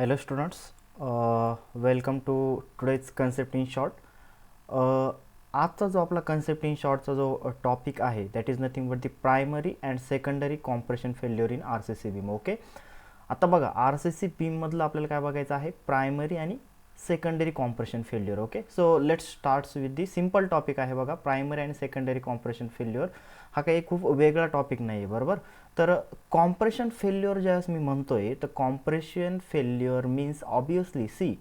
Hello students, welcome to today's concept in short. आजचा जो आपला concept in shortचा जो टॉपिक आहे that is nothing but the primary and secondary compression failure in RCC beam. Okay, आता बघा RCC beam मधलं आपल्याला काय बघायचं आहे, प्रायमरी आणि secondary compression failure. Okay, so let's starts with the simple topic आहे बघा, प्रायमरी आणि सेकंडरी कॉम्प्रेशन फेल्युअर. हा काही खूप वेगळा टॉपिक नाही आहे, बरोबर. तर कॉम्प्रेशन फेल्युअर ज्यावेळेस मी म्हणतोय तर compression failure means obviously see,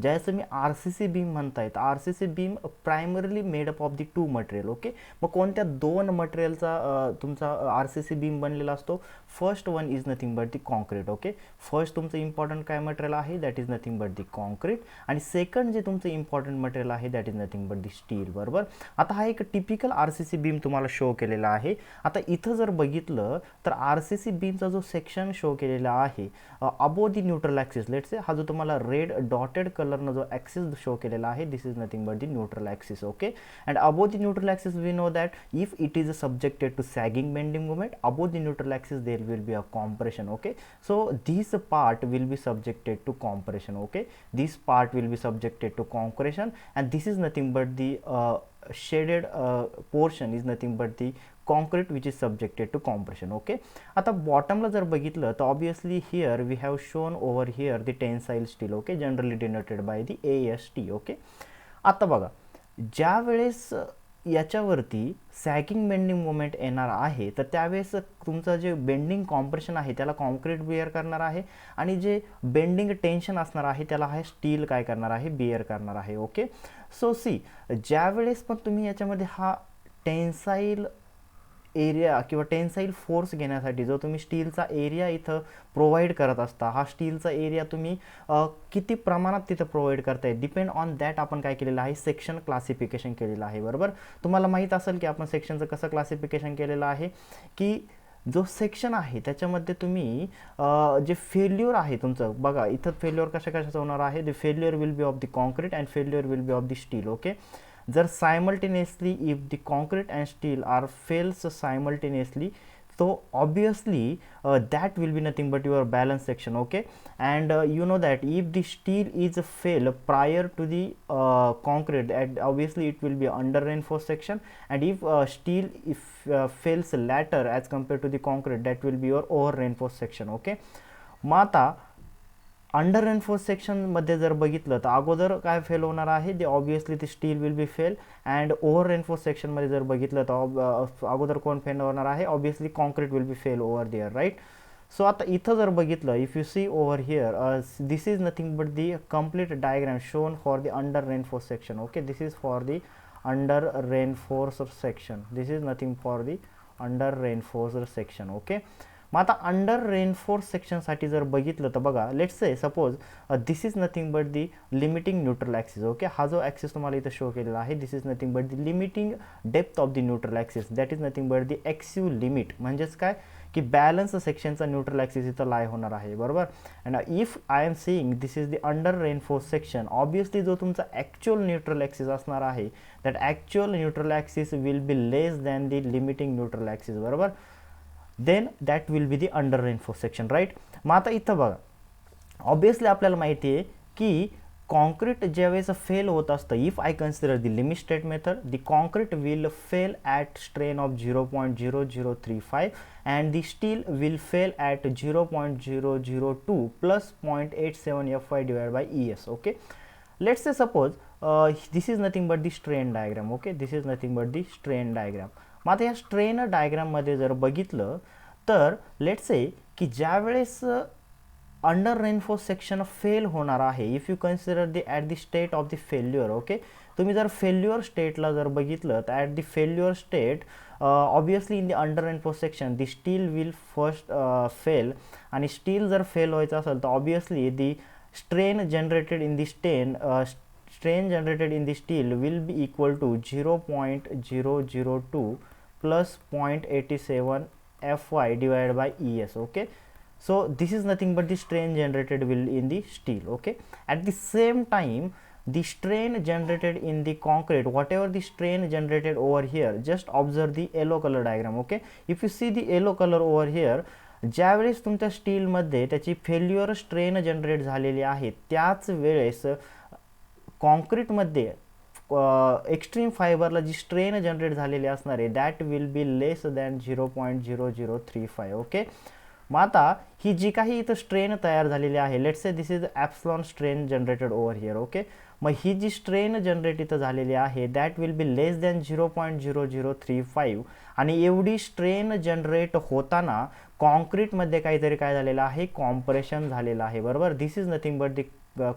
ज्यावेळेस तुम्ही आर सी सी बीम म्हणताय तर R C C beam primarily made of the two material. Okay, मग कोणत्या दोन मटेरियलचा तुमचा आर सी सी बीम बनलेला असतो. First one is nothing but the concrete. Okay, first तुमचं इम्पॉर्टंट काय मटेरियल आहे, that is nothing but the concrete. आणि सेकंड जे तुमचं इम्पॉर्टंट मटेरियल आहे that is nothing but the steel. बरोबर. आता हा एक typical R C C beam तुम्हाला शो केलेला आहे. आता इथं जर बघितलं तर आर सी सी बीमचा जो सेक्शन शो केलेला आहे अबो the neutral axis, let's say हा जो तुम्हाला रेड डॉटेड कलरनं जो ॲक्सिस शो केलेला आहे this is nothing but the neutral axis. Okay, and above the neutral axis we know that if it is subjected to sagging bending moment above the neutral axis there will be a compression. Okay, so this part will be subjected to compression. Okay, this part will be subjected to compression and this is nothing but the shaded portion is nothing but the concrete which is subjected to compression. Okay, आता बॉटमला जर बघितलं तर obviously here we have shown over here the tensile steel. Okay, generally denoted by the AST. Okay, आता बघा ज्या वेळेस याच्यावरती sagging bending moment येणार आहे तर त्यावेळेस तुमचं जे बेंडिंग कॉम्प्रेशन आहे त्याला कॉन्क्रीट बिअर करणार आहे आणि जे बेंडिंग टेन्शन असणार आहे त्याला हा स्टील काय करणार आहे, बिअर करणार आहे. ओके, सो सी ज्या वेळेस पण तुम्ही याच्यामध्ये हा टेन्साईल एरिया किंवा टेन्साईल फोर्स घेण्यासाठी जो तुम्ही स्टीलचा एरिया इथं प्रोव्हाइड करत असता, हा स्टीलचा एरिया तुम्ही किती प्रमाणात तिथं प्रोव्हाइड करताय डिपेंड ऑन दॅट आपण काय केलेलं आहे, सेक्शन क्लासिफिकेशन केलेलं आहे. बरोबर, तुम्हाला माहीत असेल की आपण सेक्शनचं कसं क्लासिफिकेशन केलेलं आहे की जो सेक्शन आहे त्याच्यामध्ये तुम्ही जे फेल्युअर आहे तुमचं बघा इथं फेल्युअर कशाचं होणार आहे, the failure will be of the concrete and failure will be of the steel. Okay, जर simultaneously if the concrete and steel are fails simultaneously so obviously that will be nothing but your balance section. Okay, and you know that if the steel is fail prior to the concrete, and obviously it will be under reinforced section, and if steel fails later as compared to the concrete, that will be your over reinforced section. Okay, मग आता under reinforce सेक्शनमध्ये जर बघितलं तर अगोदर काय fail होणार आहे, ते ऑब्वियसली ते still will be fail. And over reinforce सेक्शनमध्ये जर बघितलं तर अगोदर कोण फेल होणार आहे, obviously concrete will be fail over there, right. So आता इथं जर बघितलं if you see over here this is nothing but the complete diagram shown for the under reinforce section. Okay, this is for the under reinforce section, this is nothing for the under reinforce section. Okay, मग आता under reinforce सेक्शनसाठी जर बघितलं तर बघा let's say suppose this is nothing but the limiting neutral axis. Okay, हा जो axis तुम्हाला इथं शो केलेला आहे this is nothing but the limiting depth of the neutral axis, that is nothing but the x u limit. म्हणजेच काय की balance सेक्शनचा न्यूट्रल ॲक्सिस इथं लाय होणार आहे. बरोबर, and if I am saying this is the under reinforce section, obviously जो तुमचा ॲक्च्युअल न्यूट्रल ॲक्सिस असणार आहे that actual neutral axis will be less than the limiting neutral axis. बरोबर, then that will be the under reinforce section, right. मग आता इथं बघा obviously आपल्याला माहिती आहे की कॉन्क्रीट ज्यावेळेस फेल होत असतं, if I consider the limit state method, the concrete will fail at strain of 0.0035 and the steel will fail at 0.002 plus 0.87 FY divide by ES. Okay, let's say suppose this is nothing but the strain diagram. Okay, this is nothing but the strain diagram. मग आता या strain डायग्राममध्ये जर बघितलं तर let's say की ज्या वेळेस अंडर रेनफोर्स सेक्शन फेल होणार आहे, if you consider the at the state of the failure. Okay, तुम्ही जर फेल्युअर स्टेटला जर बघितलं तर at the failure state obviously in the under reinforce section the steel will first fail. आणि steel जर fail व्हायचं असेल तर obviously the strain generated in the strain generated in the steel will be equal to 0.002 plus 0.87 Fy divided by ES. Okay, so this is nothing but the strain generated will in the steel. Okay, at the same time the strain generated in the concrete, whatever the strain generated over here, just observe the yellow color diagram. Okay, if you see the yellow color over here, ज्यावेळेस तुमच्या स्टीलमध्ये त्याची failure strain generate झालेली आहे त्याच वेळेस कॉन्क्रीटमध्ये extreme फायबरला जी strain generate झालेली असणार आहे that will be less than 0.0035. Okay, मग आता ही जी काही इथं स्ट्रेन तयार झालेली आहे, let's say this is epsilon strain generated over here. Okay, मग ही जी स्ट्रेन जनरेट इथं झालेली आहे that will be less than 0.0035. आणि एवढी स्ट्रेन जनरेट होताना कॉन्क्रीटमध्ये काहीतरी काय झालेलं आहे, कॉम्प्रेशन झालेलं आहे. बरोबर, this is nothing but the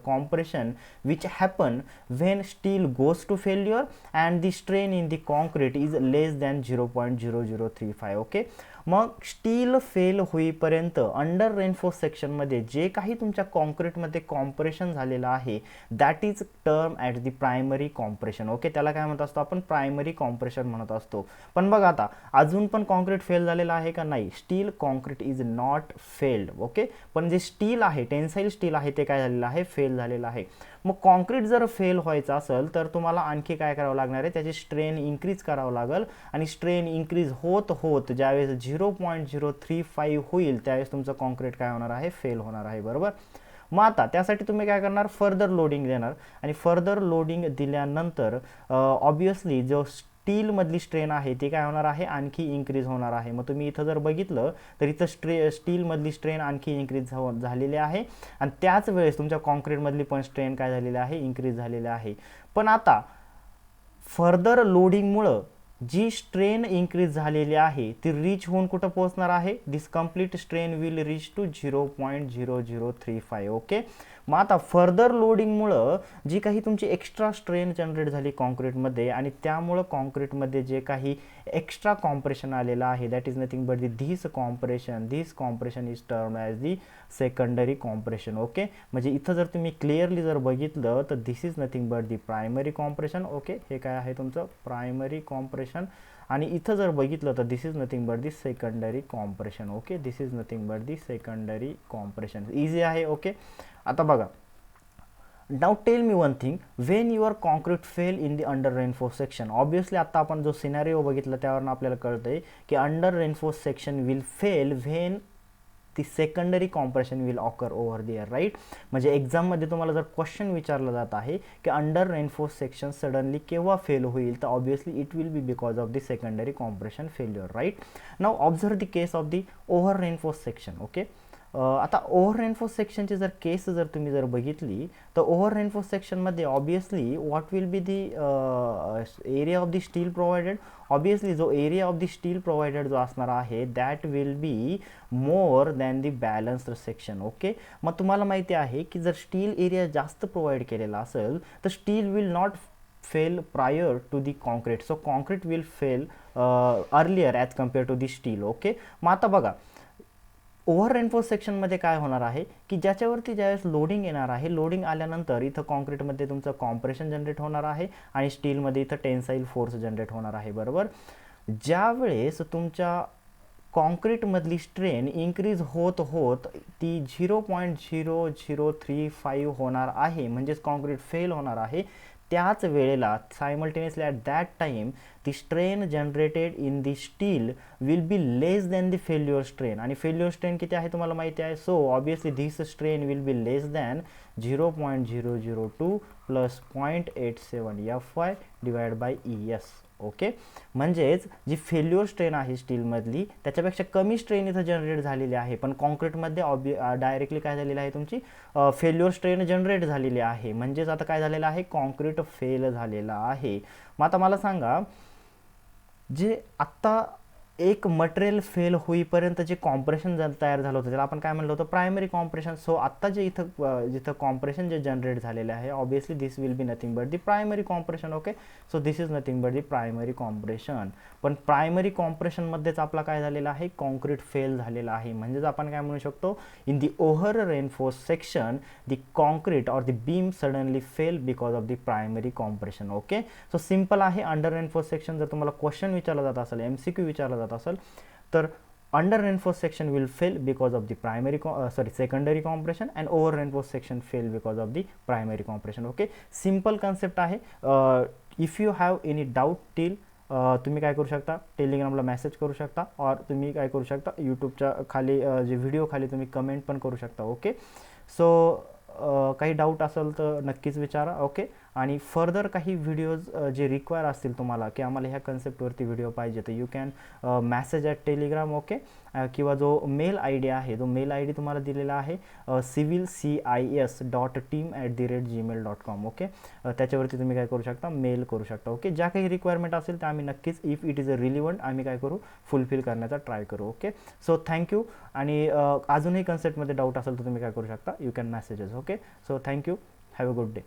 compression which happen when steel goes to failure and the strain in the concrete is less than 0.0035. Okay, मग स्टील फेल होईपर्यंत अंडर रेनफोर्स सेक्शनमध्ये जे काही तुमच्या कॉन्क्रीटमध्ये कॉम्प्रेशन झालेलं आहे that is term at the primary compression. Okay, त्याला काय म्हणत असतो आपण, प्रायमरी कॉम्प्रेशन म्हणत असतो. पण बघा आता अजून पण कॉन्क्रीट फेल झालेलं आहे का, नाही, steel concrete is not failed. Okay, पण जे स्टील आहे, टेन्साईल स्टील आहे, ते काय झालेलं आहे, फेल झालेलं आहे. मग कॉन्क्रीट जर फेल व्हायचं असेल तर तुम्हाला आणखी काय करावं लागणार आहे, त्याची स्ट्रेन इन्क्रीज करावं लागेल. आणि स्ट्रेन इन्क्रीज होत होत ज्यावेळेस 0.035 होईल त्यावेळेस तुमचं कॉन्क्रीट काय होणार आहे, फेल होणार आहे. बरोबर, मग आता त्यासाठी तुम्ही काय करणार, फर्दर लोडिंग देणार. आणि फर्दर लोडिंग दिल्यानंतर ऑब्वियसली जो स्टीलमधली स्ट्रेन आहे ती काय होणार आहे, आणखी इन्क्रीज होणार आहे. मग तुम्ही इथं जर बघितलं तर इथं स्टीलमधली स्ट्रेन आणखी इन्क्रीज झालेली आहे आणि त्याच वेळेस तुमच्या कॉन्क्रीटमधली पण स्ट्रेन काय झालेली आहे, इन्क्रीज झालेली आहे. पण आता फर्दर लोडिंगमुळं जी स्ट्रेन इन्क्रीज झालेली आहे ती रीच होऊन कुठं पोहोचणार आहे, this complete strain will reach to 0.0035. Okay, मग आता फर्दर लोडिंगमुळं जी काही तुमची एक्स्ट्रा स्ट्रेन जनरेट झाली कॉन्क्रीटमध्ये आणि त्यामुळं कॉन्क्रीटमध्ये जे काही एक्स्ट्रा कॉम्प्रेशन आलेलं आहे that is nothing but this compression is term as the secondary compression. Okay, म्हणजे इथं जर तुम्ही क्लिअरली जर बघितलं तर this is nothing but the primary compression. Okay, हे काय आहे तुमचं प्रायमरी कॉम्प्रेशन. आणि इथं जर बघितलं तर this is nothing but the secondary compression. Okay, this is nothing but the secondary compression. Easy आहे. ओके, आता बघा, now tell me one thing, when your concrete fail in the under reinforce section. Obviously आता आपण जो scenario बघितला त्यावरून आपल्याला कळतंय की under reinforce section will fail when ती secondary compression will occur over the air. Right, म्हणजे एक्झाममध्ये तुम्हाला जर क्वेश्चन विचारलं जात आहे की अंडर रेनफोर्स सेक्शन सडनली केव्हा फेल होईल, तर obviously it will be because of the secondary compression failure. Right, now observe the case of the over reinforce section. Okay, आता ओव्हर रेनफोर्स सेक्शनची जर केस जर तुम्ही जर बघितली तर ओव्हर रेनफोर्स सेक्शनमध्ये obviously what will be the area of the steel provided. Obviously जो area of the steel provided जो असणार आहे that will be more than the balanced section. Okay, मग तुम्हाला माहिती आहे की जर स्टील एरिया जास्त प्रोव्हाइड केलेला असेल तर steel will not fail prior to the concrete, so concrete will fail earlier as compared to the steel. Okay, मग आता बघा ओव्हर रेनफोर्स सेक्शनमध्ये काय होणार आहे की ज्याच्यावरती ज्यावेळेस लोडिंग येणार आहे, लोडिंग आल्यानंतर इथं कॉन्क्रीटमध्ये तुमचं कॉम्प्रेशन जनरेट होणार आहे आणि स्टीलमध्ये इथं टेन्साईल फोर्स जनरेट होणार आहे. बरोबर, ज्यावेळेस तुमच्या कॉन्क्रीटमधली स्ट्रेन इन्क्रीज होत होत ती 0.0035 होणार आहे, म्हणजेच कॉन्क्रीट फेल होणार आहे, त्याच वेळेला simultaneously at that time the strain generated in the steel will be less than the failure strain. आणि फेल्युअर स्ट्रेन किती आहे तुम्हाला माहिती आहे, so obviously this strain will be less than 0.002 plus 0.87 FY divide by ES. Okay, म्हणजेच जी failure strain आहे स्टीलमधली त्याच्यापेक्षा कमी स्ट्रेन इथं जनरेट झालेली आहे, पण कॉन्क्रीटमध्ये डायरेक्टली काय झालेलं आहे, तुमची फेल्युअर स्ट्रेन जनरेट झालेली आहे. म्हणजेच आता काय झालेलं आहे, कॉन्क्रीट फेल झालेला आहे. मग आता मला सांगा, जे आत्ता एक मटेरियल फेल होईपर्यंत जे कॉम्प्रेशन तयार झालं होतं त्याला आपण काय म्हणलं होतं, प्रायमरी कॉम्प्रेशन. सो आत्ता जे जिथं कॉम्प्रेशन जे जनरेट झालेले आहे obviously this will be nothing but the primary compression. Okay, so this is nothing but the primary compression. पण प्रायमरी कॉम्प्रेशनमध्येच आपला काय झालेला आहे, कॉन्क्रीट फेल झालेला आहे. म्हणजेच आपण काय म्हणू शकतो, in the over reinforce section the concrete or the beam suddenly fail because of the primary compression. Okay, so simple आहे. अंडर रेनफोर्स सेक्शन जर तुम्हाला क्वेश्चन विचारला जात असेल, MCQ विचारला जात असेल तर under reinforced section will fail because of the secondary compression and over reinforced section fail because of the primary compression. Okay, simple concept आहे. If you have any doubt till तुम्ही काय करू शकता, टेलिग्रामला मेसेज करू शकता, और तुम्ही काय करू शकता, यूट्यूबच्या खाली जे व्हिडिओ खाली तुम्ही कमेंट पण करू शकता. ओके, सो काही डाऊट असेल तर नक्कीच विचारा. ओके, आणि फर्दर काही व्हिडिओज जे रिक्वायर असतील तुम्हाला की आम्हाला ह्या कन्सेप्टवरती व्हिडिओ पाहिजे, तर you can message at Telegram. Okay, किंवा जो मेल आय डी आहे, तो मेल आय डी तुम्हाला दिलेला आहे civilcis.team@gmail.com. ओके, त्याच्यावरती तुम्ही काय करू शकता, मेल करू शकता. ओके, ज्या काही रिक्वायरमेंट असेल त्या आम्ही नक्कीच, if it is a relevant, आम्ही काय करू, फुलफिल करण्याचा ट्राय करू. Okay, so thank you. आणि अजूनही कन्सेप्टमध्ये डाऊट असेल तर तुम्ही काय करू शकता, you can messages. Okay, so thank you, have a good day.